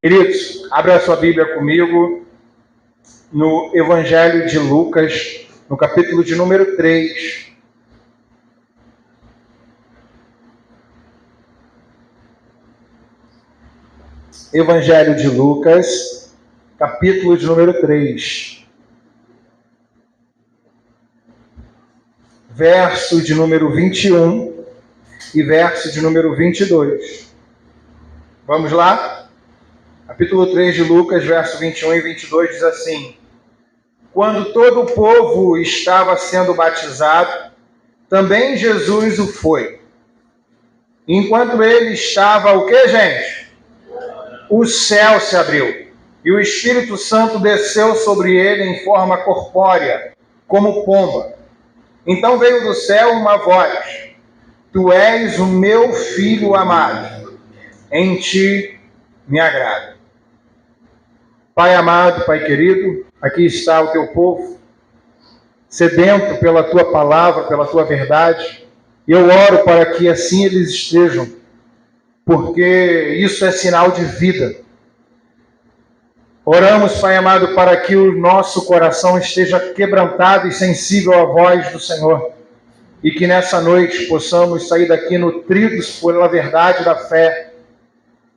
Queridos, abra a sua Bíblia comigo no Evangelho de Lucas, no capítulo de número 3. Evangelho de Lucas, capítulo de número 3. Verso de número 21 e verso de número 22. Vamos lá? Capítulo 3 de Lucas, verso 21 e 22 diz assim: Quando todo o povo estava sendo batizado, também Jesus o foi. Enquanto ele estava, o que, gente? O céu se abriu, e o Espírito Santo desceu sobre ele em forma corpórea, como pomba. Então veio do céu uma voz: Tu és o meu filho amado, em ti me agrado. Pai amado, Pai querido, aqui está o teu povo, sedento pela tua palavra, pela tua verdade, e eu oro para que assim eles estejam, porque isso é sinal de vida. Oramos, Pai amado, para que o nosso coração esteja quebrantado e sensível à voz do Senhor, e que nessa noite possamos sair daqui nutridos pela verdade da fé,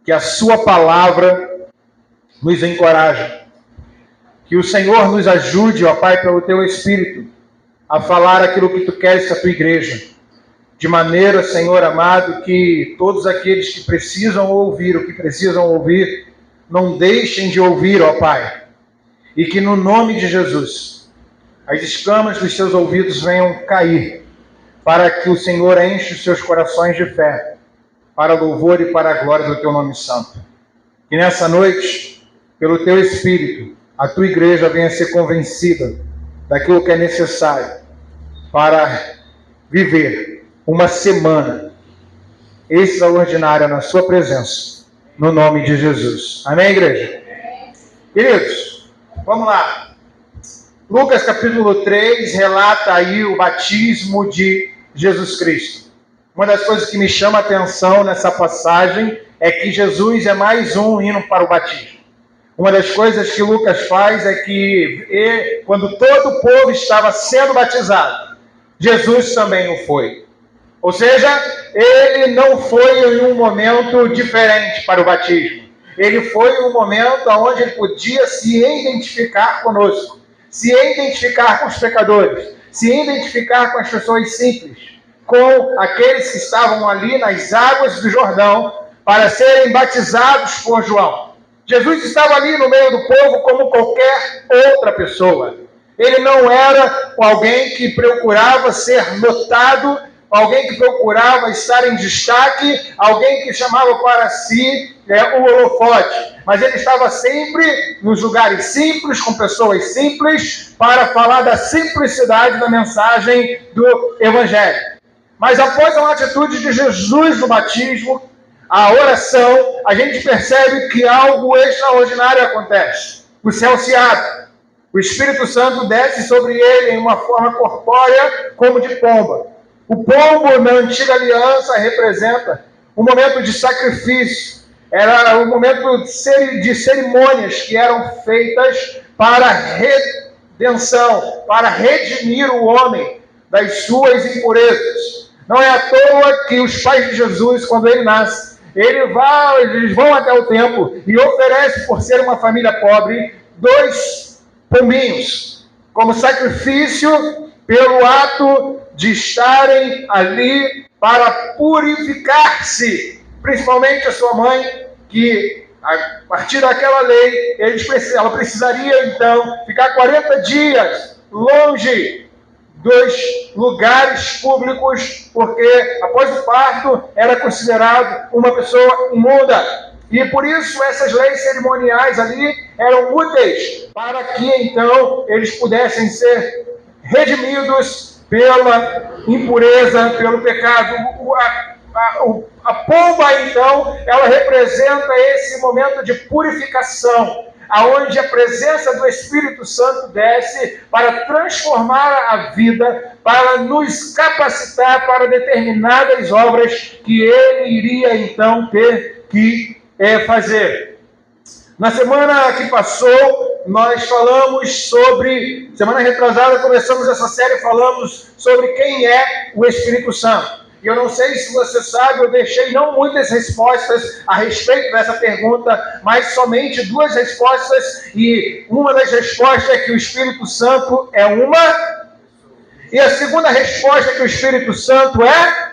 que a sua palavra nos encoraja. Que o Senhor nos ajude, ó Pai, pelo teu Espírito, a falar aquilo que tu queres com a tua igreja. De maneira, Senhor amado, que todos aqueles que precisam ouvir o que precisam ouvir, não deixem de ouvir, ó Pai. E que no nome de Jesus, as escamas dos seus ouvidos venham cair, para que o Senhor enche os seus corações de fé, para louvor e para a glória do teu nome santo. Que nessa noite, pelo teu Espírito, a tua igreja venha ser convencida daquilo que é necessário para viver uma semana extraordinária na sua presença, no nome de Jesus. Amém, igreja? Queridos, vamos lá. Lucas capítulo 3 relata aí o batismo de Jesus Cristo. Uma das coisas que me chama a atenção nessa passagem é que Jesus é mais um indo para o batismo. Uma das coisas que Lucas faz é que, quando todo o povo estava sendo batizado, Jesus também o foi. Ou seja, ele não foi em um momento diferente para o batismo. Ele foi em um momento onde ele podia se identificar conosco, se identificar com os pecadores, se identificar com as pessoas simples, com aqueles que estavam ali nas águas do Jordão para serem batizados por João. Jesus estava ali no meio do povo como qualquer outra pessoa. Ele não era alguém que procurava ser notado, alguém que procurava estar em destaque, alguém que chamava para si o holofote. Mas ele estava sempre nos lugares simples, com pessoas simples, para falar da simplicidade da mensagem do Evangelho. Mas após a atitude de Jesus no batismo, a oração, a gente percebe que algo extraordinário acontece. O céu se abre. O Espírito Santo desce sobre ele em uma forma corpórea como de pomba. O pombo na antiga aliança representa um momento de sacrifício. Era um momento de cerimônias que eram feitas para redenção, para redimir o homem das suas impurezas. Não é à toa que os pais de Jesus, quando ele nasce, eles vão até o templo e oferecem, por ser uma família pobre, 2 pombinhos, como sacrifício pelo ato de estarem ali para purificar-se, principalmente a sua mãe, que a partir daquela lei, ela precisaria então ficar 40 dias longe dos lugares públicos, porque após o parto era considerado uma pessoa imunda. E por isso essas leis cerimoniais ali eram úteis para que então eles pudessem ser redimidos pela impureza, pelo pecado. A pomba então, ela representa esse momento de purificação, aonde a presença do Espírito Santo desce para transformar a vida, para nos capacitar para determinadas obras que ele iria então ter que fazer. Na semana que passou, nós falamos sobre... Semana retrasada, começamos essa série, falamos sobre quem é o Espírito Santo. E eu não sei se você sabe, eu deixei não muitas respostas a respeito dessa pergunta, mas somente 2 respostas. E uma das respostas é que o Espírito Santo é uma... E a segunda resposta é que o Espírito Santo é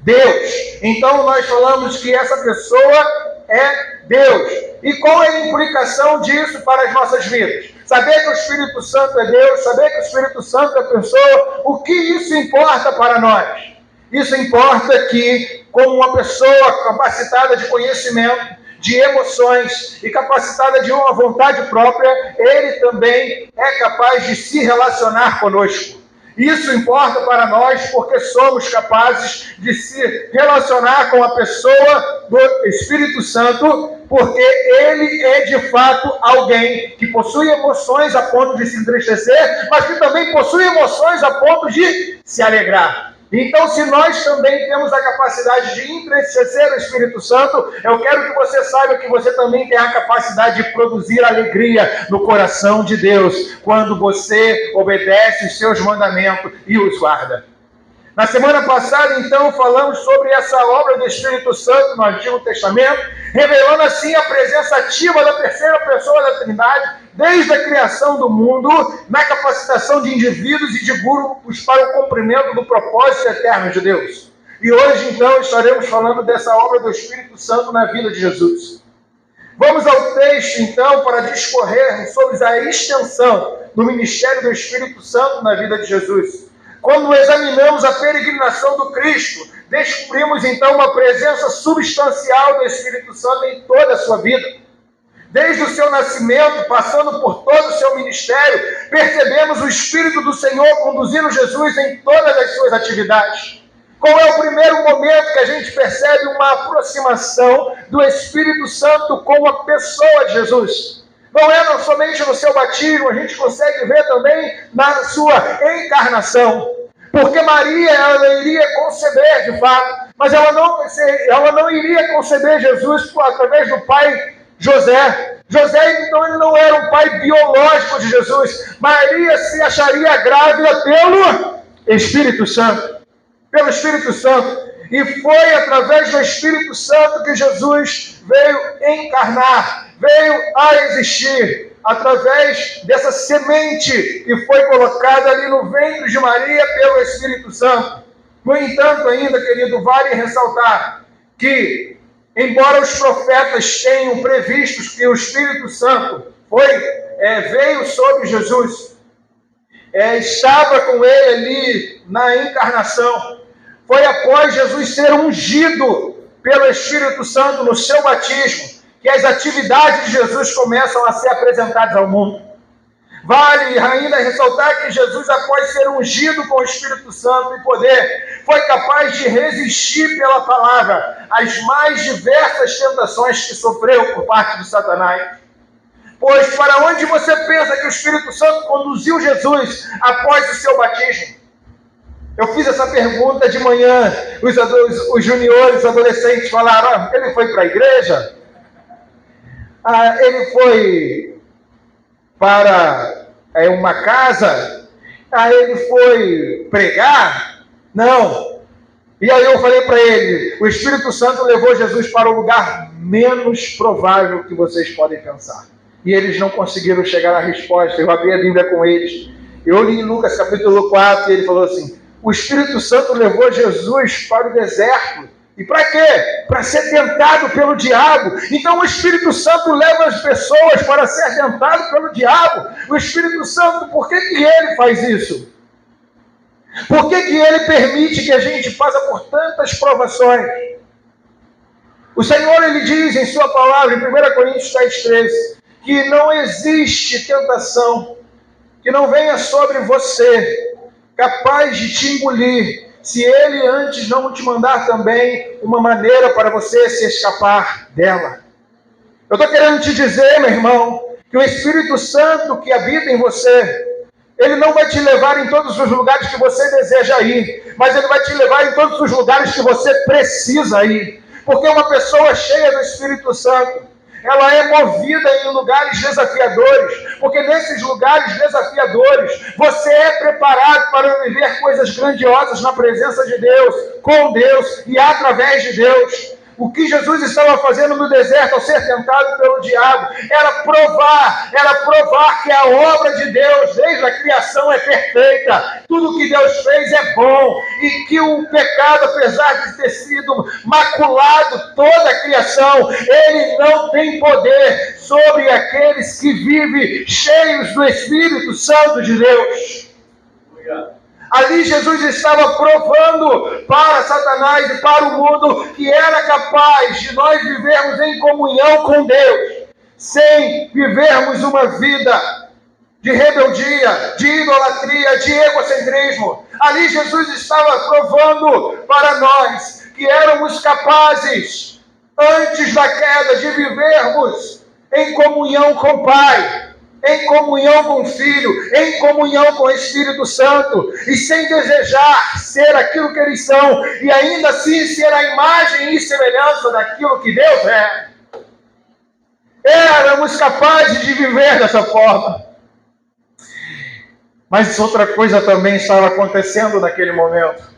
Deus. Então nós falamos que essa pessoa é Deus. E qual é a implicação disso para as nossas vidas? Saber que o Espírito Santo é Deus, saber que o Espírito Santo é pessoa, o que isso importa para nós? Isso importa que, como uma pessoa capacitada de conhecimento, de emoções e capacitada de uma vontade própria, ele também é capaz de se relacionar conosco. Isso importa para nós porque somos capazes de se relacionar com a pessoa do Espírito Santo, porque ele é de fato alguém que possui emoções a ponto de se entristecer, mas que também possui emoções a ponto de se alegrar. Então, se nós também temos a capacidade de entristecer o Espírito Santo, eu quero que você saiba que você também tem a capacidade de produzir alegria no coração de Deus, quando você obedece os seus mandamentos e os guarda. Na semana passada, então, falamos sobre essa obra do Espírito Santo no Antigo Testamento, revelando assim a presença ativa da terceira pessoa da Trindade, desde a criação do mundo, na capacitação de indivíduos e de grupos para o cumprimento do propósito eterno de Deus. E hoje, então, estaremos falando dessa obra do Espírito Santo na vida de Jesus. Vamos ao texto, então, para discorrermos sobre a extensão do ministério do Espírito Santo na vida de Jesus. Quando examinamos a peregrinação do Cristo, descobrimos, então, uma presença substancial do Espírito Santo em toda a sua vida. Desde o seu nascimento, passando por todo o seu ministério, percebemos o Espírito do Senhor conduzindo Jesus em todas as suas atividades. Qual é o primeiro momento que a gente percebe uma aproximação do Espírito Santo com a pessoa de Jesus? Não é somente no seu batismo, a gente consegue ver também na sua encarnação. Porque Maria, ela iria conceber de fato, mas ela não iria conceber Jesus através do pai José. José, então, ele não era um pai biológico de Jesus. Maria se acharia grávida pelo Espírito Santo. Pelo Espírito Santo. E foi através do Espírito Santo que Jesus veio encarnar, veio a existir. Através dessa semente que foi colocada ali no ventre de Maria pelo Espírito Santo. No entanto, ainda, querido, vale ressaltar que, embora os profetas tenham previsto que o Espírito Santo veio sobre Jesus, estava com ele ali na encarnação, foi após Jesus ser ungido pelo Espírito Santo no seu batismo, que as atividades de Jesus começam a ser apresentadas ao mundo. Vale ainda ressaltar que Jesus, após ser ungido com o Espírito Santo e poder, foi capaz de resistir pela palavra às mais diversas tentações que sofreu por parte de Satanás. Pois para onde você pensa que o Espírito Santo conduziu Jesus após o seu batismo? Eu fiz essa pergunta de manhã, os juniores, os adolescentes falaram, ele foi para a igreja? Ele foi para uma casa? Ele foi pregar? Não. E aí eu falei para ele, o Espírito Santo levou Jesus para o lugar menos provável que vocês podem pensar. E eles não conseguiram chegar à resposta. Eu abri a Bíblia com eles. Eu li em Lucas capítulo 4 e ele falou assim, o Espírito Santo levou Jesus para o deserto. E para quê? Para ser tentado pelo diabo. Então o Espírito Santo leva as pessoas para ser tentado pelo diabo. O Espírito Santo, por que ele faz isso? Por que ele permite que a gente passe por tantas provações? O Senhor, ele diz em sua palavra, em 1 Coríntios 10:13, que não existe tentação que não venha sobre você, capaz de te engolir, se ele antes não te mandar também uma maneira para você se escapar dela. Eu estou querendo te dizer, meu irmão, que o Espírito Santo que habita em você, ele não vai te levar em todos os lugares que você deseja ir, mas ele vai te levar em todos os lugares que você precisa ir. Porque uma pessoa cheia do Espírito Santo, ela é movida em lugares desafiadores, porque nesses lugares desafiadores você é preparado para viver coisas grandiosas na presença de Deus, com Deus e através de Deus. O que Jesus estava fazendo no deserto ao ser tentado pelo diabo era provar que a obra de Deus desde a criação é perfeita. Tudo que Deus fez é bom e que o pecado, apesar de ter sido maculado toda a criação, ele não tem poder sobre aqueles que vivem cheios do Espírito Santo de Deus. Ali Jesus estava provando para Satanás e para o mundo que era capaz de nós vivermos em comunhão com Deus, sem vivermos uma vida de rebeldia, de idolatria, de egocentrismo. Ali Jesus estava provando para nós que éramos capazes, antes da queda, de vivermos em comunhão com o Pai, em comunhão com o Filho, em comunhão com o Espírito Santo, e sem desejar ser aquilo que eles são, e ainda assim ser a imagem e semelhança daquilo que Deus é. Éramos capazes de viver dessa forma. Mas outra coisa também estava acontecendo naquele momento.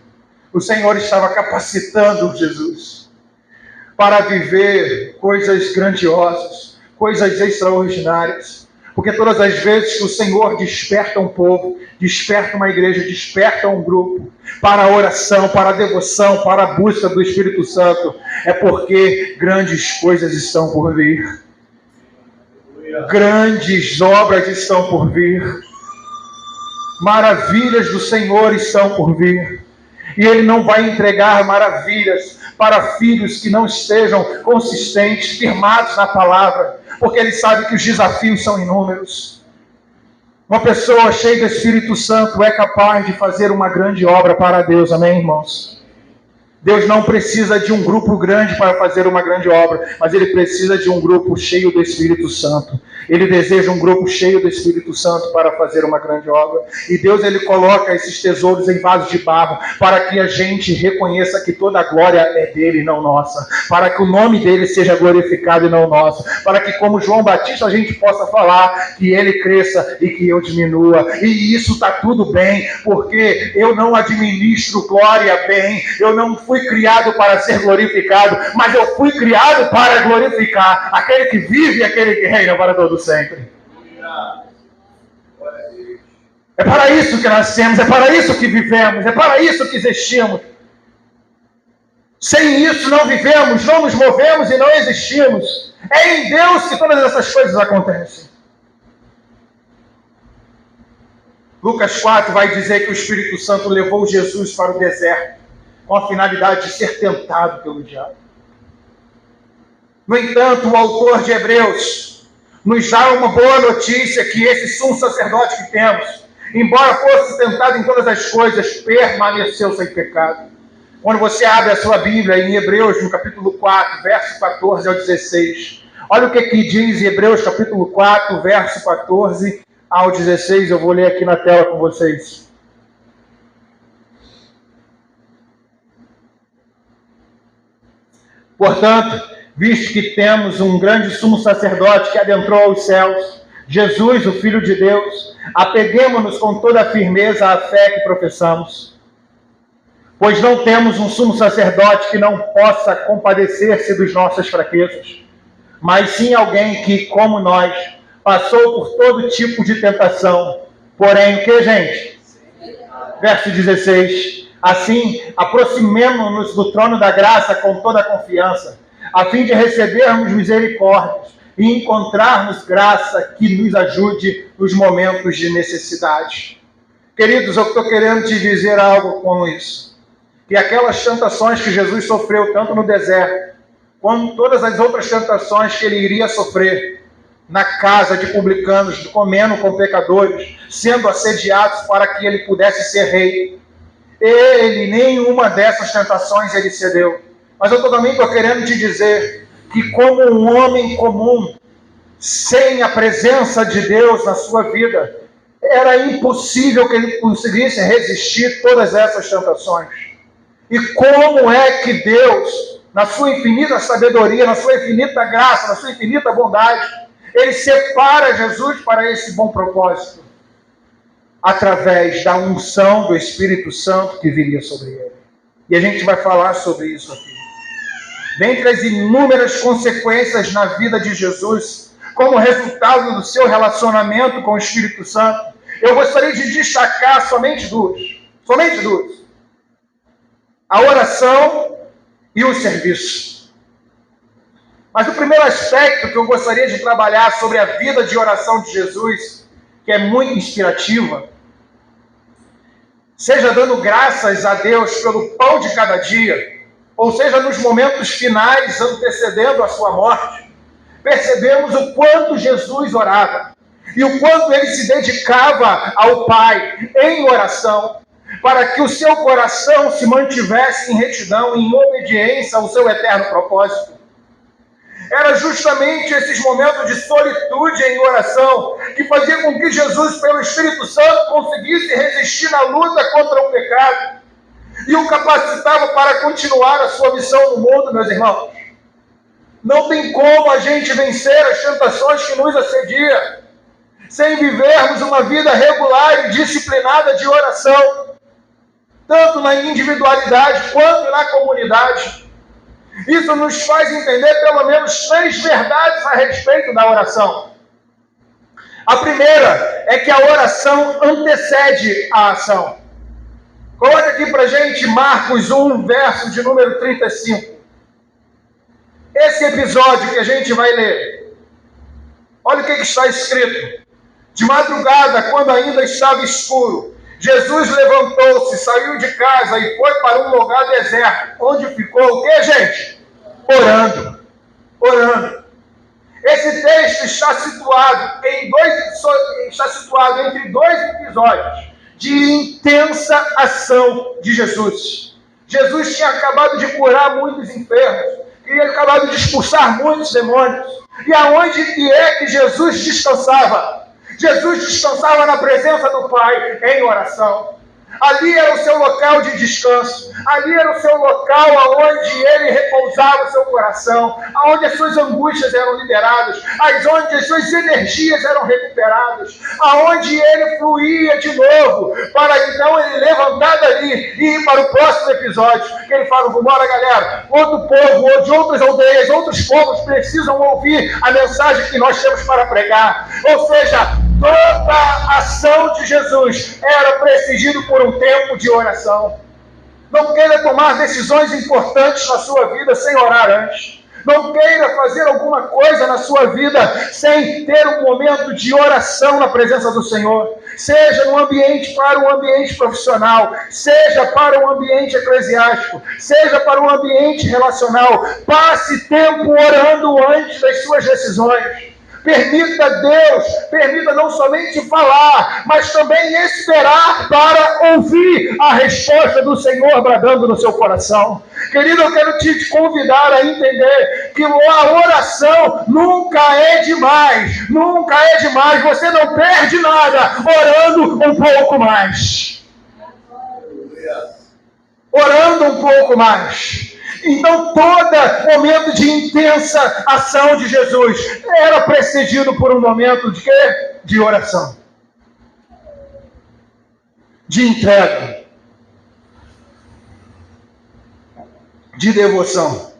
O Senhor estava capacitando Jesus para viver coisas grandiosas, coisas extraordinárias. Porque todas as vezes que o Senhor desperta um povo, desperta uma igreja, desperta um grupo para a oração, para a devoção, para a busca do Espírito Santo, é porque grandes coisas estão por vir. Grandes obras estão por vir. Maravilhas do Senhor estão por vir. E Ele não vai entregar maravilhas para filhos que não estejam consistentes, firmados na palavra, porque Ele sabe que os desafios são inúmeros. Uma pessoa cheia do Espírito Santo é capaz de fazer uma grande obra para Deus, amém, irmãos? Deus não precisa de um grupo grande para fazer uma grande obra, mas Ele precisa de um grupo cheio do Espírito Santo. Ele deseja um grupo cheio do Espírito Santo para fazer uma grande obra. E Deus, Ele coloca esses tesouros em vasos de barro para que a gente reconheça que toda a glória é dele e não nossa. Para que o nome dele seja glorificado e não nosso. Para que, como João Batista, a gente possa falar que ele cresça e que eu diminua. E isso está tudo bem, porque eu não administro glória bem. Eu não fui criado para ser glorificado, mas eu fui criado para glorificar aquele que vive e aquele que reina para todos sempre. É para isso que nascemos, é para isso que vivemos, é para isso que existimos. Sem isso não vivemos, não nos movemos e não existimos. É em Deus que todas essas coisas acontecem. Lucas 4 vai dizer que o Espírito Santo levou Jesus para o deserto com a finalidade de ser tentado pelo diabo. No entanto, o autor de Hebreus nos dá uma boa notícia, que esse sumo sacerdote que temos, embora fosse tentado em todas as coisas, permaneceu sem pecado. Quando você abre a sua Bíblia em Hebreus, no capítulo 4, verso 14 ao 16, olha o que diz em Hebreus, capítulo 4, verso 14 ao 16, eu vou ler aqui na tela com vocês. Portanto, visto que temos um grande sumo sacerdote que adentrou aos céus, Jesus, o Filho de Deus, apeguemo-nos com toda a firmeza à fé que professamos. Pois não temos um sumo sacerdote que não possa compadecer-se das nossas fraquezas, mas sim alguém que, como nós, passou por todo tipo de tentação. Porém, o que, gente? Verso 16. Assim, aproximemo-nos do trono da graça com toda a confiança, a fim de recebermos misericórdias e encontrarmos graça que nos ajude nos momentos de necessidade. Queridos, eu estou querendo te dizer algo com isso. Que aquelas tentações que Jesus sofreu, tanto no deserto, quanto todas as outras tentações que ele iria sofrer na casa de publicanos, comendo com pecadores, sendo assediados para que ele pudesse ser rei, ele, nenhuma dessas tentações ele cedeu. Mas eu também estou querendo te dizer que, como um homem comum, sem a presença de Deus na sua vida, era impossível que ele conseguisse resistir todas essas tentações. E como é que Deus na sua infinita sabedoria, na sua infinita graça, na sua infinita bondade, Ele separa Jesus para esse bom propósito, através da unção do Espírito Santo que viria sobre Ele. E a gente vai falar sobre isso aqui. Dentre as inúmeras consequências na vida de Jesus, como resultado do seu relacionamento com o Espírito Santo, eu gostaria de destacar somente duas. Somente duas. A oração e o serviço. Mas o primeiro aspecto que eu gostaria de trabalhar sobre a vida de oração de Jesus, que é muito inspirativa, seja dando graças a Deus pelo pão de cada dia, ou seja, nos momentos finais antecedendo a sua morte, percebemos o quanto Jesus orava e o quanto ele se dedicava ao Pai em oração, para que o seu coração se mantivesse em retidão, em obediência ao seu eterno propósito. Era justamente esses momentos de solitude em oração que fazia com que Jesus, pelo Espírito Santo, conseguisse resistir na luta contra o pecado e o capacitava para continuar a sua missão no mundo, meus irmãos. Não tem como a gente vencer as tentações que nos assediam sem vivermos uma vida regular e disciplinada de oração, tanto na individualidade quanto na comunidade. Isso nos faz entender pelo menos 3 verdades a respeito da oração. A primeira é que a oração antecede a ação. Coloque aqui para a gente Marcos 1, verso de número 35. Esse episódio que a gente vai ler. Olha o que está escrito. De madrugada, quando ainda estava escuro, Jesus levantou-se, saiu de casa e foi para um lugar deserto, onde ficou o quê, gente? Orando. Orando. Esse texto está situado entre 2 episódios de intensa ação de Jesus. Jesus tinha acabado de curar muitos enfermos, tinha acabado de expulsar muitos demônios. E aonde é que Jesus descansava? Jesus descansava na presença do Pai em oração. Ali era o seu local de descanso. Ali era o seu local onde ele repousava o seu coração, onde as suas angústias eram liberadas, onde as suas energias eram recuperadas, aonde ele fluía de novo, para então ele levantar dali e ir para o próximo episódio, que ele fala: vambora, galera, outro povo, ou de outras aldeias, outros povos precisam ouvir a mensagem que nós temos para pregar. Ou seja, toda a ação de Jesus era precedido por um tempo de oração. Não queira tomar decisões importantes na sua vida sem orar antes. Não queira fazer alguma coisa na sua vida sem ter um momento de oração na presença do Senhor. Seja no ambiente para um ambiente profissional, seja para um ambiente eclesiástico, seja para um ambiente relacional. Passe tempo orando antes das suas decisões. Permita Deus, permita não somente falar, mas também esperar para ouvir a resposta do Senhor bradando no seu coração. Querido, eu quero te convidar a entender que a oração nunca é demais. Nunca é demais. Você não perde nada orando um pouco mais. Orando um pouco mais. Então, todo momento de intensa ação de Jesus era precedido por um momento de quê? De oração. De entrega. De devoção.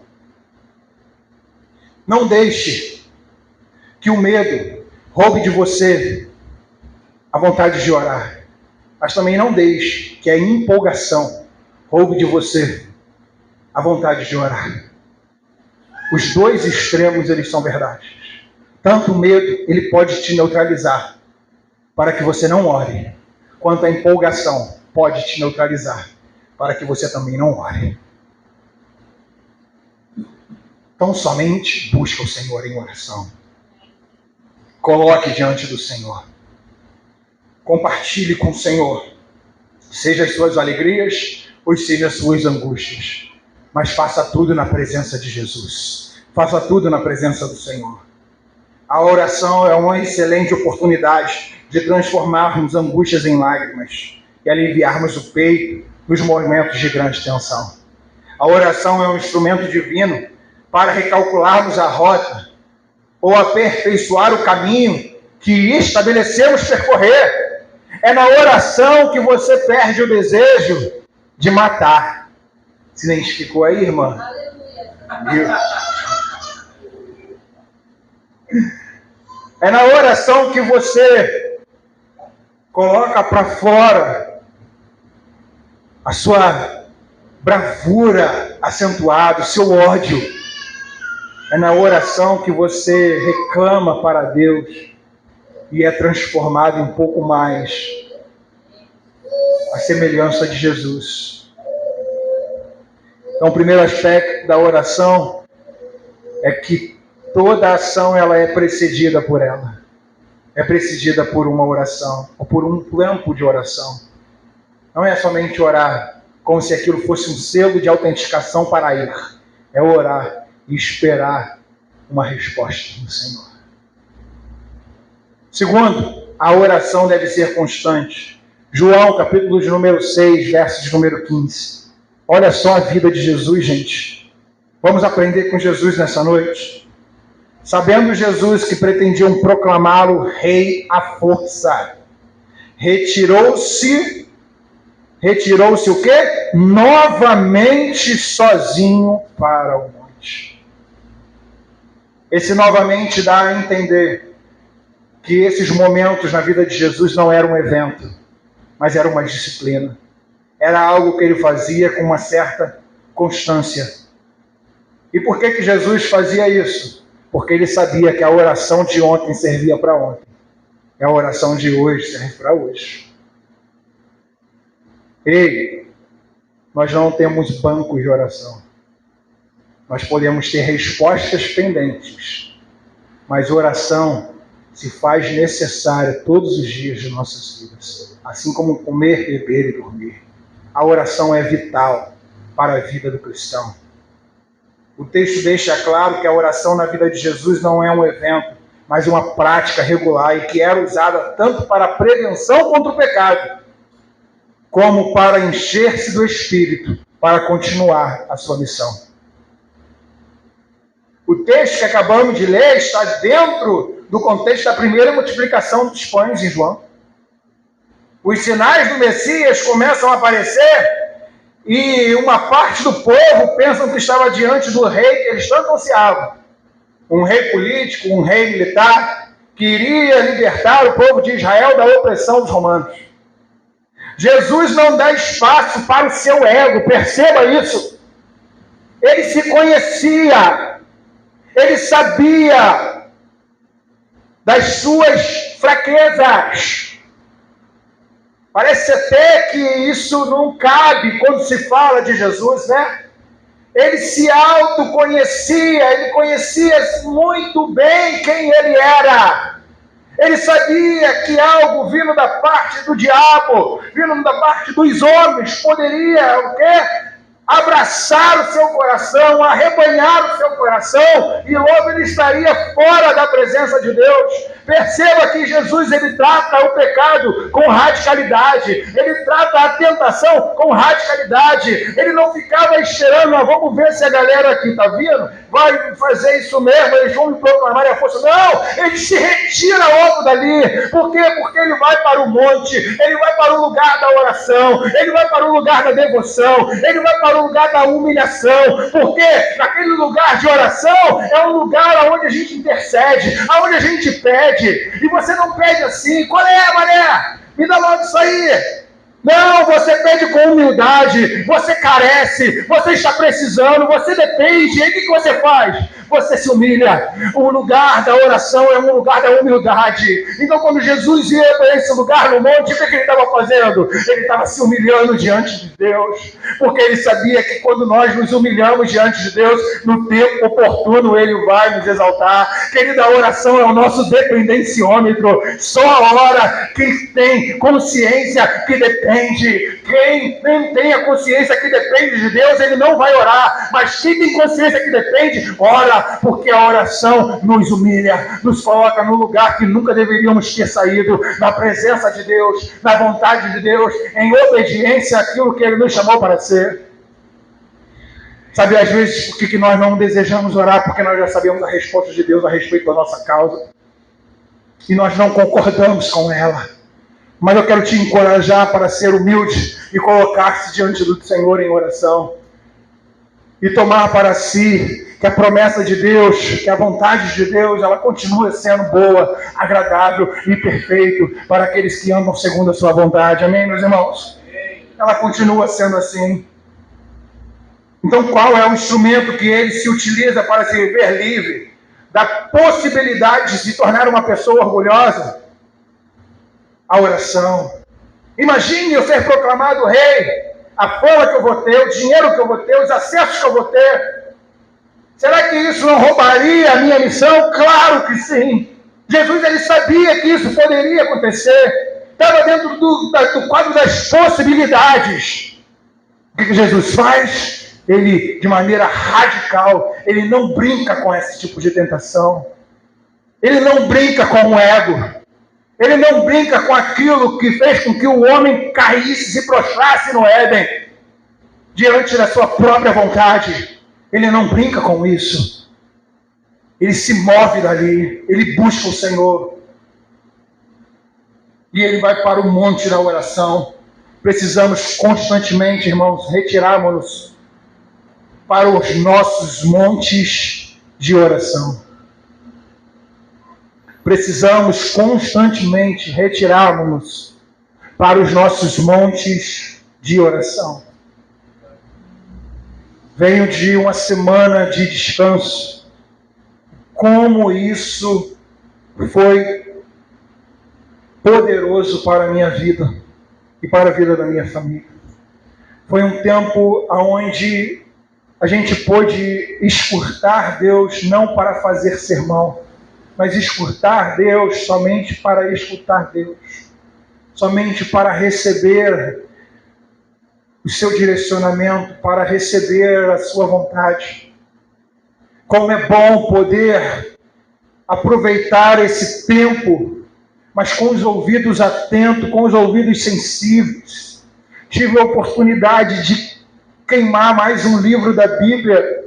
Não deixe que o medo roube de você a vontade de orar. Mas também não deixe que a empolgação roube de você a vontade de orar. Os 2 extremos, eles são verdades. Tanto o medo, ele pode te neutralizar para que você não ore, quanto a empolgação pode te neutralizar para que você também não ore. Então somente busca o Senhor em oração. Coloque diante do Senhor. Compartilhe com o Senhor, seja as suas alegrias ou seja as suas angústias. Mas faça tudo na presença de Jesus. Faça tudo na presença do Senhor. A oração é uma excelente oportunidade de transformarmos angústias em lágrimas e aliviarmos o peito nos momentos de grande tensão. A oração é um instrumento divino para recalcularmos a rota ou aperfeiçoar o caminho que estabelecemos percorrer. É na oração que você perde o desejo de matar. Se identificou aí, irmã? É na oração que você coloca para fora a sua bravura acentuada, o seu ódio. É na oração que você reclama para Deus e é transformado em um pouco mais a semelhança de Jesus. Então, o primeiro aspecto da oração é que toda ação ela é precedida por ela. É precedida por uma oração, ou por um campo de oração. Não é somente orar como se aquilo fosse um selo de autenticação para ir. É orar e esperar uma resposta do Senhor. Segundo, a oração deve ser constante. João, capítulo de número 6, verso de número 15. Olha só a vida de Jesus, gente. Vamos aprender com Jesus nessa noite. Sabendo Jesus que pretendiam proclamá-lo rei à força, retirou-se o quê? Novamente sozinho para o monte. Esse novamente dá a entender que esses momentos na vida de Jesus não eram um evento, mas era uma disciplina. Era algo que ele fazia com uma certa constância. E por que Jesus fazia isso? Porque ele sabia que a oração de ontem servia para ontem. E a oração de hoje serve para hoje. Ei, nós não temos bancos de oração. Nós podemos ter respostas pendentes. Mas oração se faz necessária todos os dias de nossas vidas. Assim como comer, beber e dormir. A oração é vital para a vida do cristão. O texto deixa claro que a oração na vida de Jesus não é um evento, mas uma prática regular e que era usada tanto para a prevenção contra o pecado, como para encher-se do Espírito, para continuar a sua missão. O texto que acabamos de ler está dentro do contexto da primeira multiplicação dos pães em João. Os sinais do Messias começam a aparecer e uma parte do povo pensa que estava diante do rei que eles tanto ansiavam. Um rei político, um rei militar, que iria libertar o povo de Israel da opressão dos romanos. Jesus não dá espaço para o seu ego, perceba isso. Ele se conhecia, ele sabia das suas fraquezas. Parece até que isso não cabe quando se fala de Jesus, né? Ele se autoconhecia, ele conhecia muito bem quem ele era. Ele sabia que algo vindo da parte do diabo, vindo da parte dos homens, poderia o quê? Abraçar o seu coração, arrebanhar o seu coração, e logo ele estaria fora da presença de Deus. Perceba que Jesus, ele trata o pecado com radicalidade, ele trata a tentação com radicalidade. Ele não ficava esperando, vamos ver se a galera aqui está vindo, vai fazer isso mesmo, eles vão me proclamar a força. Não, ele se retira logo dali. Por quê? Porque ele vai para o monte, ele vai para o lugar da oração, ele vai para o lugar da devoção, ele vai para o lugar da humilhação, porque naquele lugar de oração é um lugar onde a gente intercede, onde a gente pede, e você não pede assim, qual é, mané? Me dá logo isso aí. Não, você pede com humildade, você carece, você está precisando, você depende, e o que você faz? Você se humilha. O lugar da oração é um lugar da humildade. Então, quando Jesus ia para esse lugar no monte, o que ele estava fazendo? Ele estava se humilhando diante de Deus, porque ele sabia que quando nós nos humilhamos diante de Deus, no tempo oportuno ele vai nos exaltar. Querida, a oração é o nosso dependenciômetro. Só a hora quem tem consciência que depende. Quem não tem a consciência que depende de Deus, ele não vai orar. Mas quem tem consciência que depende, ora, porque a oração nos humilha, nos coloca no lugar que nunca deveríamos ter saído, na presença de Deus, na vontade de Deus, em obediência àquilo que ele nos chamou para ser. Sabe, às vezes, por que nós não desejamos orar? Porque nós já sabemos a resposta de Deus a respeito da nossa causa. E nós não concordamos com ela. Mas eu quero te encorajar para ser humilde e colocar-se diante do Senhor em oração. E tomar para si que a promessa de Deus, que a vontade de Deus, ela continua sendo boa, agradável e perfeita para aqueles que andam segundo a sua vontade. Amém, meus irmãos? Ela continua sendo assim. Então, qual é o instrumento que ele se utiliza para se ver livre da possibilidade de se tornar uma pessoa orgulhosa? A oração. Imagine eu ser proclamado rei, a fama que eu vou ter, o dinheiro que eu vou ter, os acessos que eu vou ter. Será que isso não roubaria a minha missão? Claro que sim. Jesus, ele sabia que isso poderia acontecer. Estava dentro do quadro das possibilidades. O que Jesus faz? Ele, de maneira radical, ele não brinca com esse tipo de tentação. Ele não brinca com o ego. Ele não brinca com aquilo que fez com que o homem caísse, se prostrasse no Éden, diante da sua própria vontade. Ele não brinca com isso. Ele se move dali, ele busca o Senhor. E ele vai para o monte da oração. Precisamos constantemente, irmãos, retirarmos-nos para os nossos montes de oração. Precisamos constantemente retirarmos-nos para os nossos montes de oração. Venho de uma semana de descanso. Como isso foi poderoso para a minha vida e para a vida da minha família. Foi um tempo onde a gente pôde escutar Deus não para fazer sermão, mas escutar Deus somente para escutar Deus, somente para receber o seu direcionamento, para receber a sua vontade. Como é bom poder aproveitar esse tempo, mas com os ouvidos atentos, com os ouvidos sensíveis. Tive a oportunidade de queimar mais um livro da Bíblia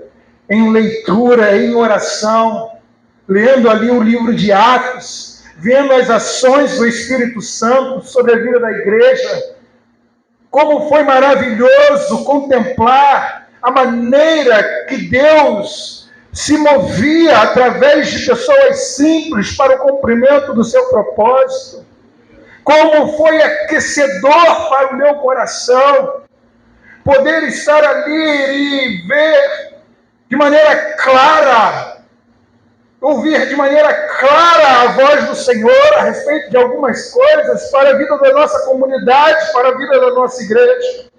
em leitura, em oração, lendo ali o livro de Atos, vendo as ações do Espírito Santo sobre a vida da igreja. Como foi maravilhoso contemplar a maneira que Deus se movia através de pessoas simples para o cumprimento do seu propósito. Como foi aquecedor para o meu coração poder estar ali e ver de maneira clara, ouvir de maneira clara a voz do Senhor a respeito de algumas coisas para a vida da nossa comunidade, para a vida da nossa igreja.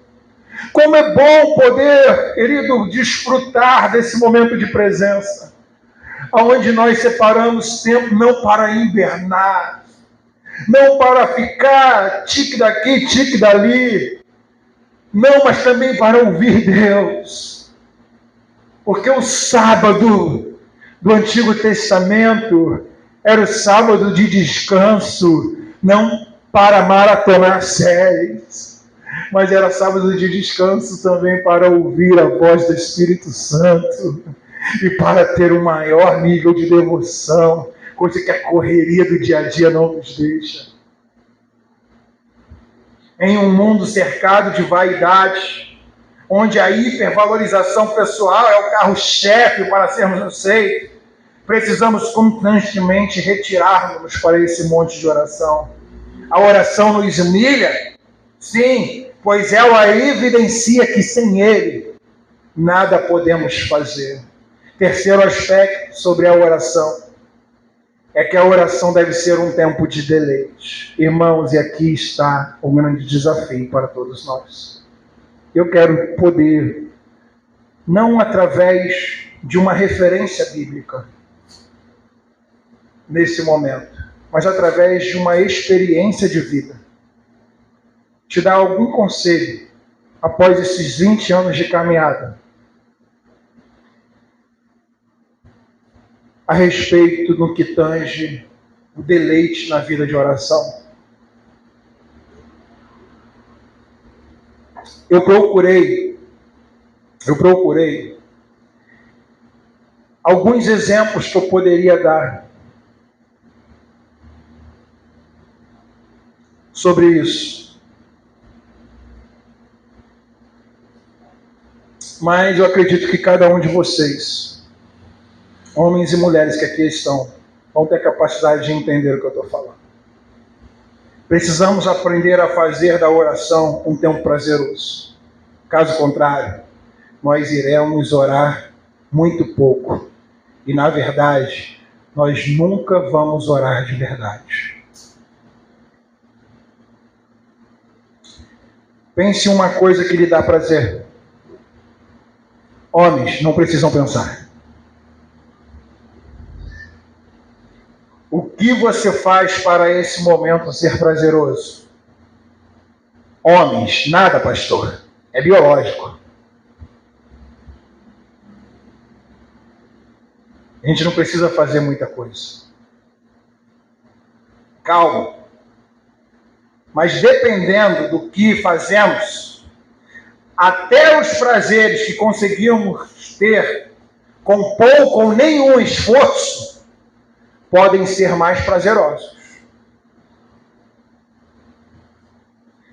Como é bom poder, querido, desfrutar desse momento de presença, onde nós separamos tempo não para invernar, não para ficar tique daqui, tique dali, não, mas também para ouvir Deus. Porque o sábado do Antigo Testamento era o sábado de descanso, não para maratonar séries, mas era sábado de descanso também para ouvir a voz do Espírito Santo e para ter um maior nível de devoção, coisa que a correria do dia a dia não nos deixa. Em um mundo cercado de vaidade, onde a hipervalorização pessoal é o carro-chefe para sermos aceitos, precisamos constantemente retirar-nos para esse monte de oração. A oração nos humilha? Sim, pois ela evidencia que sem Ele nada podemos fazer. Terceiro aspecto sobre a oração é que a oração deve ser um tempo de deleite. Irmãos, e aqui está o grande desafio para todos nós. Eu quero poder, não através de uma referência bíblica, nesse momento, mas através de uma experiência de vida, te dar algum conselho após esses 20 anos de caminhada a respeito do que tange o deleite na vida de oração. Eu procurei alguns exemplos que eu poderia dar sobre isso. Mas eu acredito que cada um de vocês, homens e mulheres que aqui estão, vão ter capacidade de entender o que eu estou falando. Precisamos aprender a fazer da oração um tempo prazeroso. Caso contrário, nós iremos orar muito pouco. E, na verdade, nós nunca vamos orar de verdade. Pense em uma coisa que lhe dá prazer. Homens não precisam pensar. O que você faz para esse momento ser prazeroso? Homens, nada, pastor. É biológico. A gente não precisa fazer muita coisa. Calma. Mas dependendo do que fazemos, até os prazeres que conseguimos ter com pouco ou nenhum esforço podem ser mais prazerosos.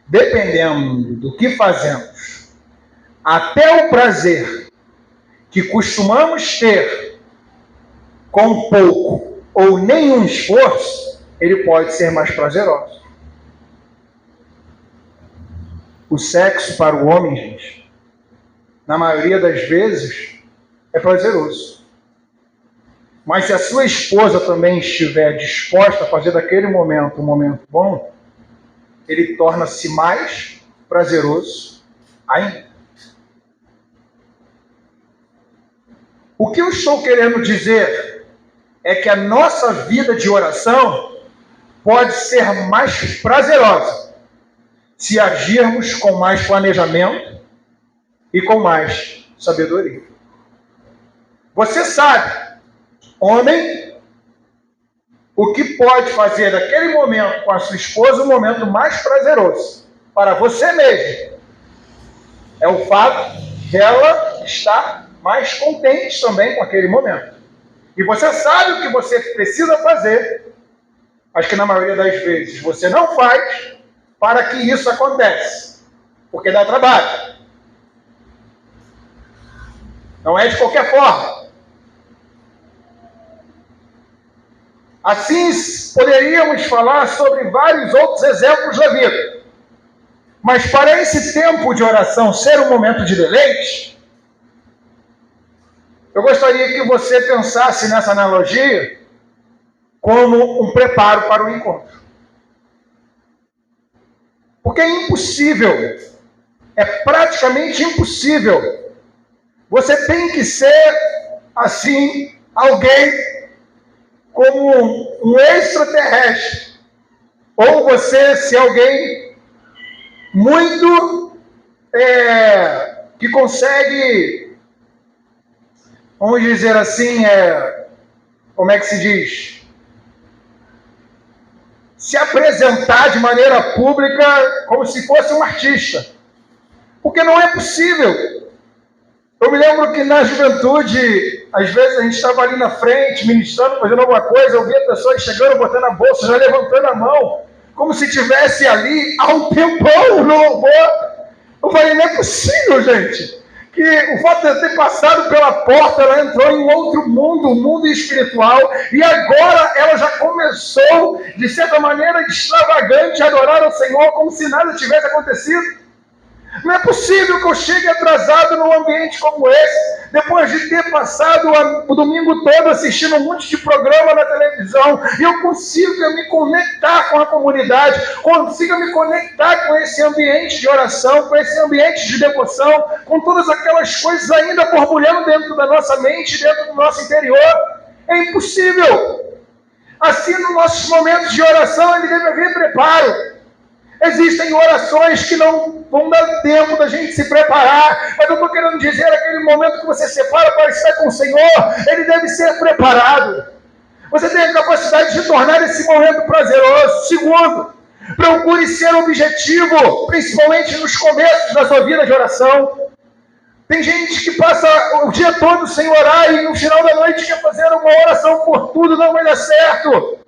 Dependendo do que fazemos, até o prazer que costumamos ter com pouco ou nenhum esforço, ele pode ser mais prazeroso. O sexo para o homem, gente, na maioria das vezes, é prazeroso. Mas se a sua esposa também estiver disposta a fazer daquele momento um momento bom, ele torna-se mais prazeroso ainda. O que eu estou querendo dizer é que a nossa vida de oração pode ser mais prazerosa se agirmos com mais planejamento e com mais sabedoria. Você sabe, homem, o que pode fazer daquele momento com a sua esposa um momento mais prazeroso para você mesmo é o fato de ela estar mais contente também com aquele momento. E você sabe o que você precisa fazer, mas que na maioria das vezes você não faz para que isso aconteça, porque dá trabalho. Não é de qualquer forma. Assim, poderíamos falar sobre vários outros exemplos da vida. Mas para esse tempo de oração ser um momento de deleite, eu gostaria que você pensasse nessa analogia como um preparo para o encontro. Porque é impossível, é praticamente impossível. Você tem que ser, assim, alguém como um extraterrestre. Ou você ser alguém muito que consegue, vamos dizer assim, como é que se diz? Se apresentar de maneira pública como se fosse um artista. Porque não é possível. Eu me lembro que na juventude, às vezes a gente estava ali na frente, ministrando, fazendo alguma coisa, eu via pessoas chegando, botando a bolsa, já levantando a mão, como se estivesse ali há um tempão no louvor. Eu falei, não é possível, gente. Que o fato de eu ter passado pela porta, ela entrou em um outro mundo, um mundo espiritual, e agora ela já começou, de certa maneira, extravagante, a adorar ao Senhor como se nada tivesse acontecido. Não é possível que eu chegue atrasado num ambiente como esse, depois de ter passado o domingo todo assistindo um monte de programa na televisão, e eu consiga me conectar com a comunidade, consiga me conectar com esse ambiente de oração, com esse ambiente de devoção, com todas aquelas coisas ainda borbulhando dentro da nossa mente, dentro do nosso interior. É impossível. Assim, nos nossos momentos de oração, ele deve haver preparo. Existem orações que não vão dar tempo da gente se preparar, mas eu estou querendo dizer, aquele momento que você separa para estar com o Senhor, ele deve ser preparado. Você tem a capacidade de tornar esse momento prazeroso. Segundo, procure ser objetivo, principalmente nos começos da sua vida de oração. Tem gente que passa o dia todo sem orar e no final da noite quer fazer uma oração por tudo, não vai dar certo.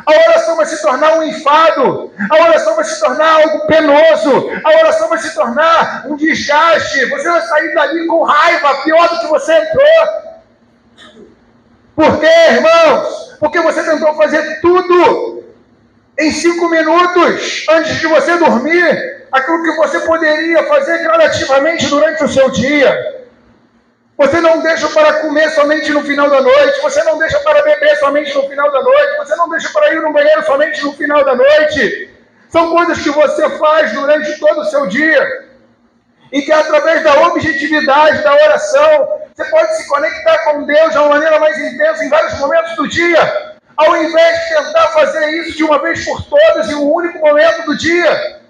A oração vai se tornar um enfado, a oração vai se tornar algo penoso, a oração vai se tornar um desgaste. Você vai sair dali com raiva, pior do que você entrou. Por quê, irmãos? Porque você tentou fazer tudo em 5 minutos antes de você dormir, aquilo que você poderia fazer gradativamente durante o seu dia. Você não deixa para comer somente no final da noite, você não deixa para beber somente no final da noite, você não deixa para ir no banheiro somente no final da noite. São coisas que você faz durante todo o seu dia. E que através da objetividade da oração, você pode se conectar com Deus de uma maneira mais intensa em vários momentos do dia, ao invés de tentar fazer isso de uma vez por todas em um único momento do dia.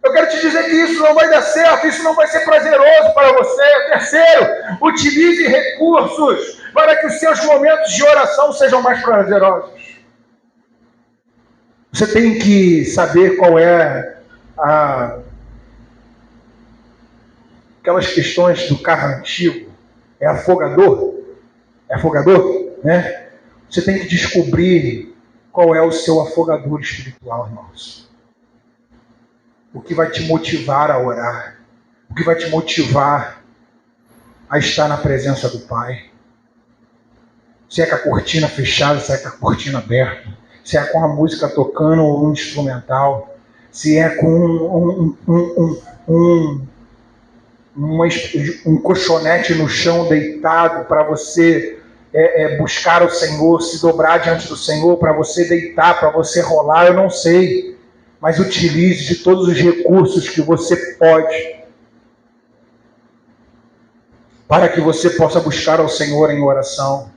Eu quero te dizer que isso não vai dar certo, isso não vai ser prazeroso para você. Terceiro, utilize recursos para que os seus momentos de oração sejam mais prazerosos. Você tem que saber qual é aquelas questões do carro antigo. É afogador? É afogador, né? Você tem que descobrir qual é o seu afogador espiritual, irmãos. O que vai te motivar a orar, o que vai te motivar a estar na presença do Pai. Se é com a cortina fechada, se é com a cortina aberta, se é com a música tocando ou um instrumental, se é com um colchonete no chão deitado para você buscar o Senhor, se dobrar diante do Senhor, para você deitar, para você rolar, eu não sei. Mas utilize de todos os recursos que você pode para que você possa buscar ao Senhor em oração.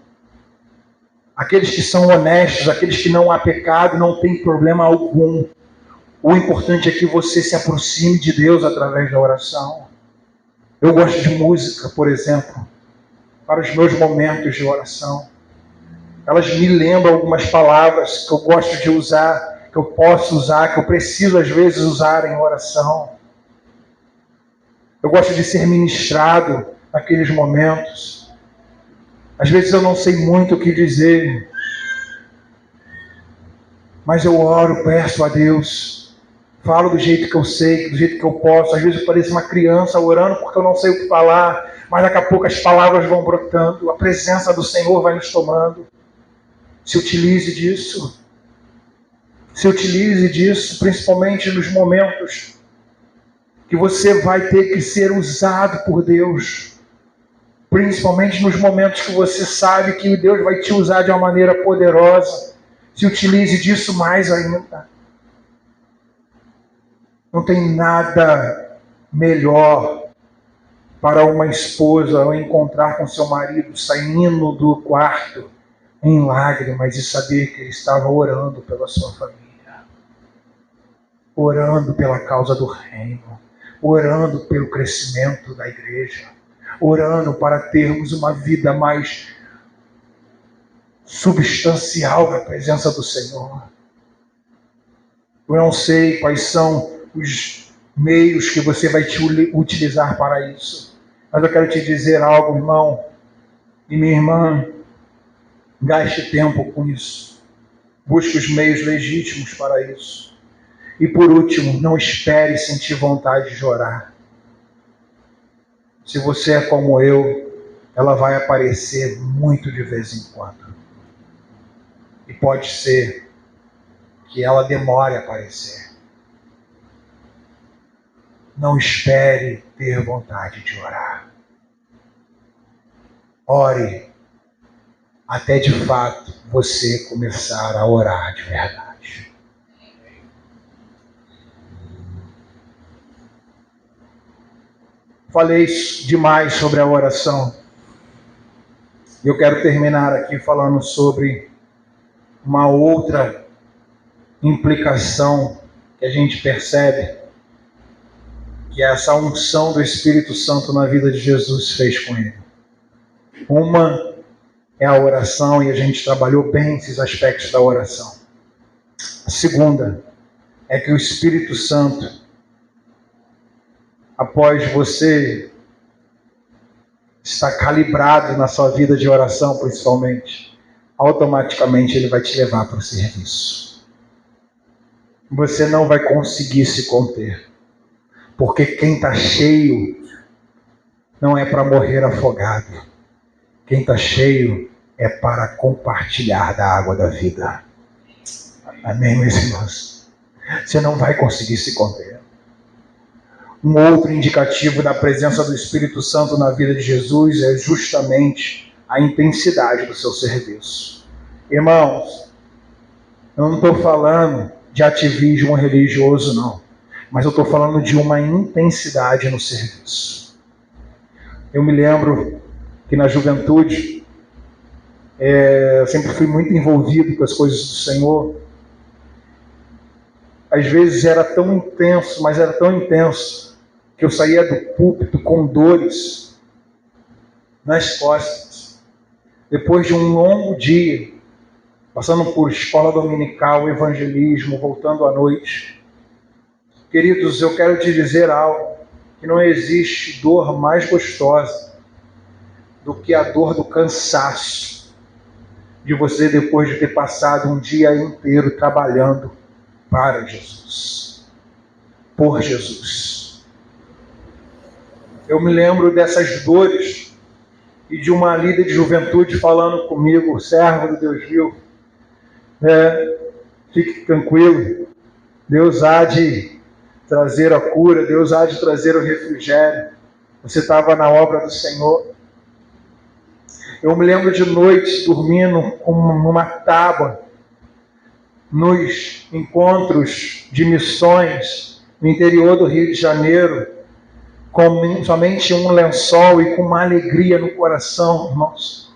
Aqueles que são honestos, aqueles que não há pecado, não tem problema algum. O importante é que você se aproxime de Deus através da oração. Eu gosto de música, por exemplo, para os meus momentos de oração. Elas me lembram algumas palavras que eu gosto de usar, que eu posso usar, que eu preciso às vezes usar em oração. Eu gosto de ser ministrado naqueles momentos. Às vezes eu não sei muito o que dizer, mas eu oro, peço a Deus, falo do jeito que eu sei, do jeito que eu posso. Às vezes eu pareço uma criança orando porque eu não sei o que falar, mas daqui a pouco as palavras vão brotando, a presença do Senhor vai nos tomando. Se utilize disso. Se utilize disso, principalmente nos momentos que você vai ter que ser usado por Deus. Principalmente nos momentos que você sabe que Deus vai te usar de uma maneira poderosa. Se utilize disso mais ainda. Não tem nada melhor para uma esposa ao encontrar com seu marido saindo do quarto em lágrimas e saber que ele estava orando pela sua família. Orando pela causa do reino, orando pelo crescimento da igreja, orando para termos uma vida mais substancial na presença do Senhor. Eu não sei quais são os meios que você vai utilizar para isso, mas eu quero te dizer algo, irmão e minha irmã, gaste tempo com isso, busque os meios legítimos para isso. E por último, não espere sentir vontade de orar. Se você é como eu, ela vai aparecer muito de vez em quando. E pode ser que ela demore a aparecer. Não espere ter vontade de orar. Ore até de fato você começar a orar de verdade. Falei demais sobre a oração. Eu quero terminar aqui falando sobre uma outra implicação que a gente percebe, que essa unção do Espírito Santo na vida de Jesus fez com ele. Uma é a oração, e a gente trabalhou bem esses aspectos da oração. A segunda é que o Espírito Santo, após você está calibrado na sua vida de oração, principalmente, automaticamente ele vai te levar para o serviço. Você não vai conseguir se conter, porque quem está cheio não é para morrer afogado. Quem está cheio é para compartilhar da água da vida. Amém, meus irmãos? Você não vai conseguir se conter. Um outro indicativo da presença do Espírito Santo na vida de Jesus é justamente a intensidade do seu serviço. Irmãos, eu não estou falando de ativismo religioso, não. Mas eu estou falando de uma intensidade no serviço. Eu me lembro que na juventude, eu sempre fui muito envolvido com as coisas do Senhor. Às vezes era tão intenso, mas era tão intenso, que eu saía do púlpito com dores nas costas. Depois de um longo dia, passando por escola dominical, evangelismo, voltando à noite. Queridos, eu quero te dizer algo, que não existe dor mais gostosa do que a dor do cansaço, de você depois de ter passado um dia inteiro trabalhando para Jesus, por Jesus. Eu me lembro dessas dores e de uma líder de juventude falando comigo, servo do Deus vivo, fique tranquilo, Deus há de trazer a cura, Deus há de trazer o refrigério. Você estava na obra do Senhor. Eu me lembro de noites dormindo numa tábua, nos encontros de missões no interior do Rio de Janeiro, com somente um lençol e com uma alegria no coração, irmãos,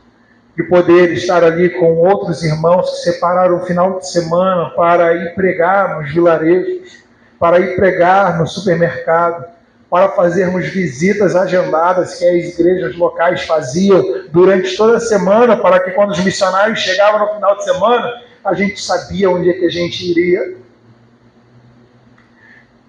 de poder estar ali com outros irmãos que separaram o final de semana para ir pregar nos vilarejos, para ir pregar no supermercado, para fazermos visitas agendadas que as igrejas locais faziam durante toda a semana, para que quando os missionários chegavam no final de semana, a gente sabia onde é que a gente iria.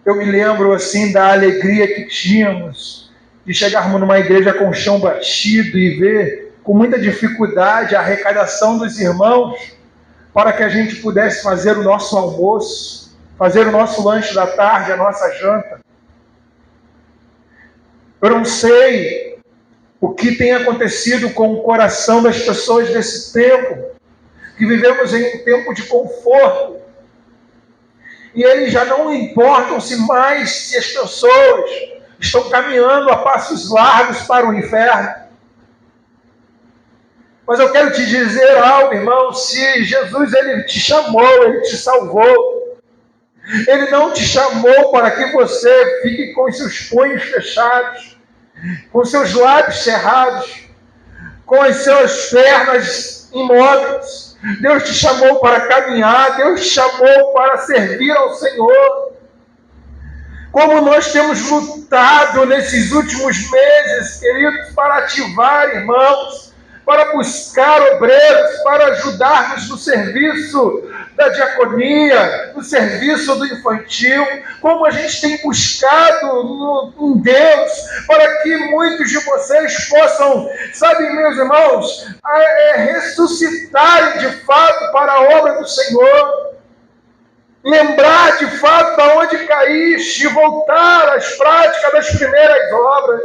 Eu me lembro assim da alegria que tínhamos de chegarmos numa igreja com o chão batido e ver com muita dificuldade a arrecadação dos irmãos para que a gente pudesse fazer o nosso almoço, fazer o nosso lanche da tarde, a nossa janta. Eu não sei o que tem acontecido com o coração das pessoas desse tempo, que vivemos em um tempo de conforto, e eles já não importam-se mais se as pessoas estão caminhando a passos largos para o inferno. Mas eu quero te dizer algo, irmão, se Jesus ele te chamou, ele te salvou, ele não te chamou para que você fique com os seus punhos fechados, com seus lábios cerrados, com as suas pernas imóveis. Deus te chamou para caminhar, Deus te chamou para servir ao Senhor. Como nós temos lutado nesses últimos meses, queridos, para ativar irmãos, para buscar obreiros, para ajudarmos no serviço da diaconia, no serviço do infantil, como a gente tem buscado em Deus, para que muitos de vocês possam, sabe, meus irmãos, ressuscitarem de fato para a obra do Senhor, lembrar de fato de onde caíste e voltar às práticas das primeiras obras.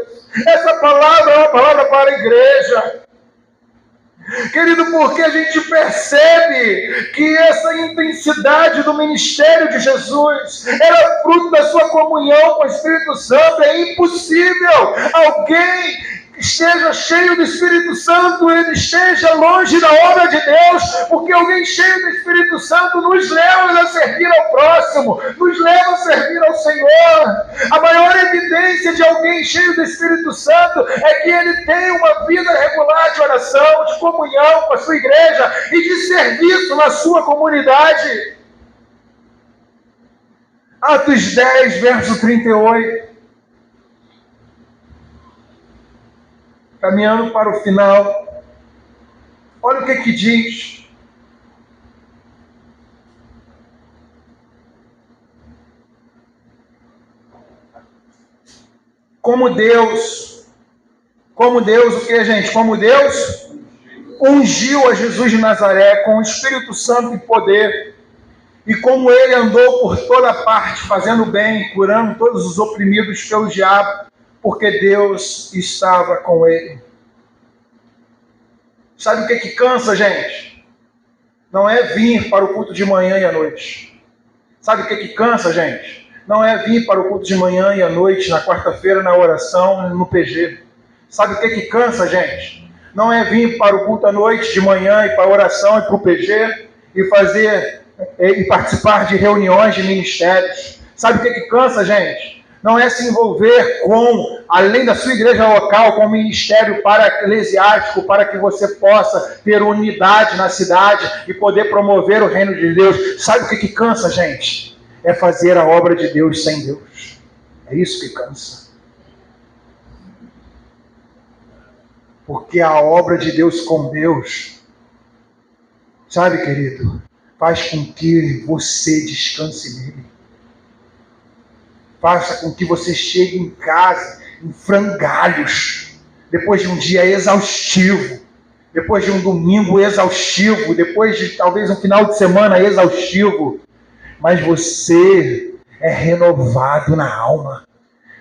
Essa palavra é uma palavra para a igreja. Querido, porque a gente percebe que essa intensidade do ministério de Jesus era fruto da sua comunhão com o Espírito Santo. É impossível alguém que esteja cheio do Espírito Santo, ele esteja longe da obra de Deus, porque alguém cheio do Espírito Santo nos leva a servir ao próximo, nos leva a servir ao Senhor. A maior evidência de alguém cheio do Espírito Santo é que ele tem uma vida regular de oração, de comunhão com a sua igreja e de serviço na sua comunidade. Atos 10, verso 38. Caminhando para o final, olha o que diz. Como Deus Como Deus, o que, gente? Como Deus ungiu a Jesus de Nazaré com o Espírito Santo e poder, e como ele andou por toda parte, fazendo bem, curando todos os oprimidos pelo diabo, porque Deus estava com ele. Sabe o que cansa, gente? Não é vir para o culto de manhã e à noite. Sabe o que cansa, gente? Não é vir para o culto de manhã e à noite, na quarta-feira, na oração, no PG. Sabe o que cansa, gente? Não é vir para o culto à noite, de manhã, e para a oração e para o PG, e participar de reuniões de ministérios. Sabe o que cansa, gente? Não é se envolver com, além da sua igreja local, com o ministério para-eclesiástico, para que você possa ter unidade na cidade e poder promover o reino de Deus. Sabe o que cansa, gente? É fazer a obra de Deus sem Deus. É isso que cansa. Porque a obra de Deus com Deus, sabe, querido, faz com que você descanse nele. Faça com que você chegue em casa em frangalhos, depois de um dia exaustivo, depois de um domingo exaustivo, depois de talvez um final de semana exaustivo, mas você é renovado na alma,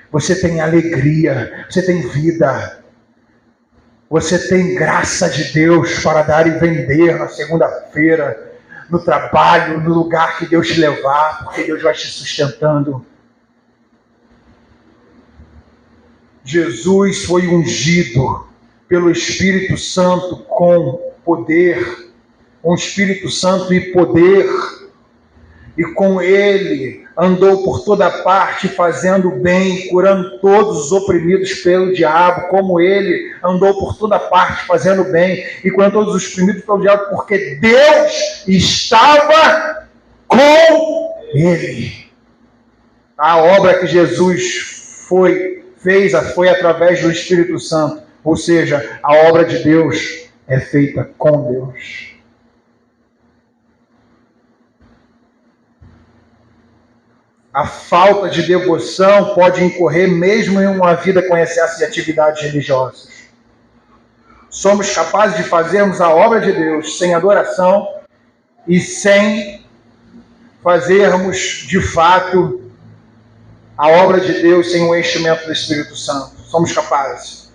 você tem alegria, você tem vida, você tem graça de Deus para dar e vender na segunda-feira, no trabalho, no lugar que Deus te levar, porque Deus vai te sustentando. Jesus foi ungido pelo Espírito Santo com poder, com o Espírito Santo e poder, e com ele andou por toda parte fazendo bem, curando todos os oprimidos pelo diabo, como ele andou por toda parte fazendo bem e curando todos os oprimidos pelo diabo, porque Deus estava com ele. A obra que Jesus fez foi através do Espírito Santo, ou seja, a obra de Deus é feita com Deus. A falta de devoção pode incorrer mesmo em uma vida com excesso de atividades religiosas. Somos capazes de fazermos a obra de Deus sem adoração e sem fazermos, de fato, a obra de Deus sem o enchimento do Espírito Santo. Somos capazes.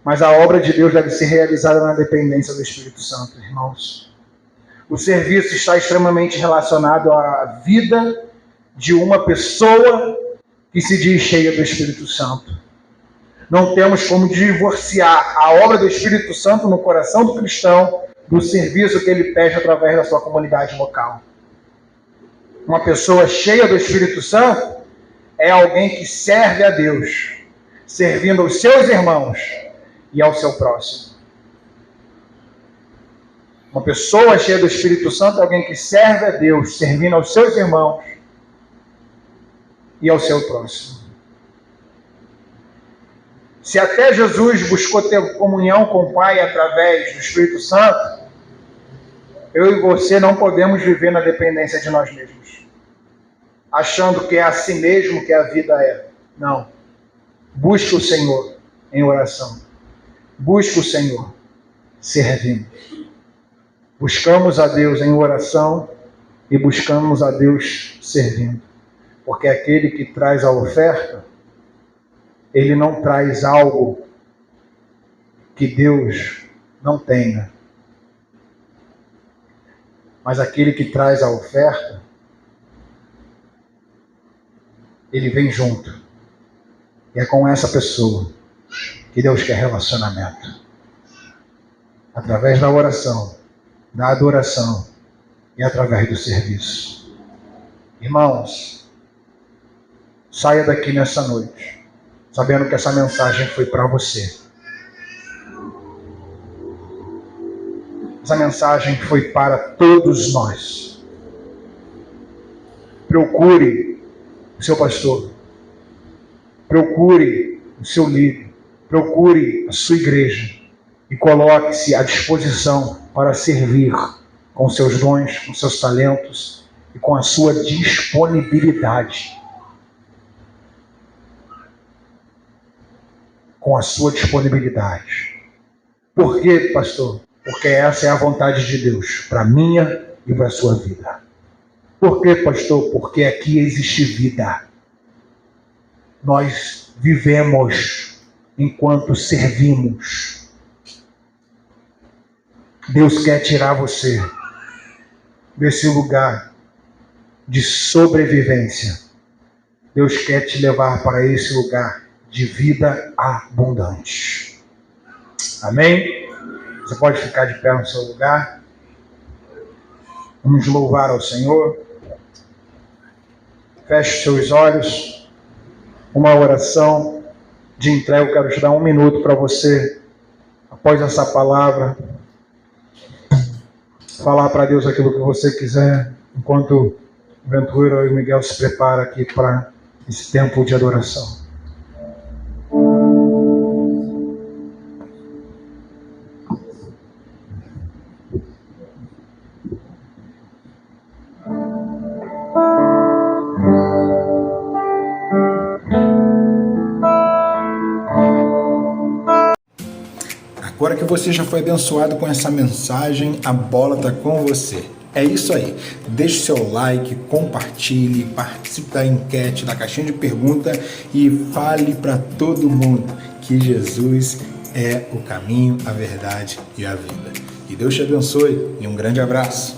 Mas a obra de Deus deve ser realizada na dependência do Espírito Santo, irmãos. O serviço está extremamente relacionado à vida de uma pessoa que se diz cheia do Espírito Santo. Não temos como divorciar a obra do Espírito Santo no coração do cristão do serviço que ele presta através da sua comunidade local. Uma pessoa cheia do Espírito Santo é alguém que serve a Deus, servindo aos seus irmãos e ao seu próximo. Uma pessoa cheia do Espírito Santo é alguém que serve a Deus, servindo aos seus irmãos e ao seu próximo. Se até Jesus buscou ter comunhão com o Pai através do Espírito Santo, eu e você não podemos viver na dependência de nós mesmos, achando que é a si mesmo que a vida é. Não. Busque o Senhor em oração. Busque o Senhor servindo. Buscamos a Deus em oração e buscamos a Deus servindo. Porque aquele que traz a oferta, ele não traz algo que Deus não tenha. Mas aquele que traz a oferta, ele vem junto. E é com essa pessoa que Deus quer relacionamento. Através da oração, da adoração e através do serviço. Irmãos, saia daqui nessa noite sabendo que essa mensagem foi para você. Essa mensagem foi para todos nós. Procure o seu pastor. Procure o seu líder. Procure a sua igreja. E coloque-se à disposição para servir com seus dons, com seus talentos e com a sua disponibilidade. com a sua disponibilidade. Por quê, pastor? Porque essa é a vontade de Deus para a minha e para a sua vida. Por quê, pastor? Porque aqui existe vida. Nós vivemos enquanto servimos. Deus quer tirar você desse lugar de sobrevivência. Deus quer te levar para esse lugar de vida abundante. Amém? Você pode ficar de pé no seu lugar. Vamos louvar ao Senhor. Feche seus olhos. Uma oração de entrega. Eu quero te dar 1 minuto para você, após essa palavra, falar para Deus aquilo que você quiser, enquanto o Ventura e o Miguel se preparam aqui para esse tempo de adoração. Agora que você já foi abençoado com essa mensagem, a bola está com você. É isso aí. Deixe seu like, compartilhe, participe da enquete, da caixinha de pergunta e fale para todo mundo que Jesus é o caminho, a verdade e a vida. Que Deus te abençoe e um grande abraço.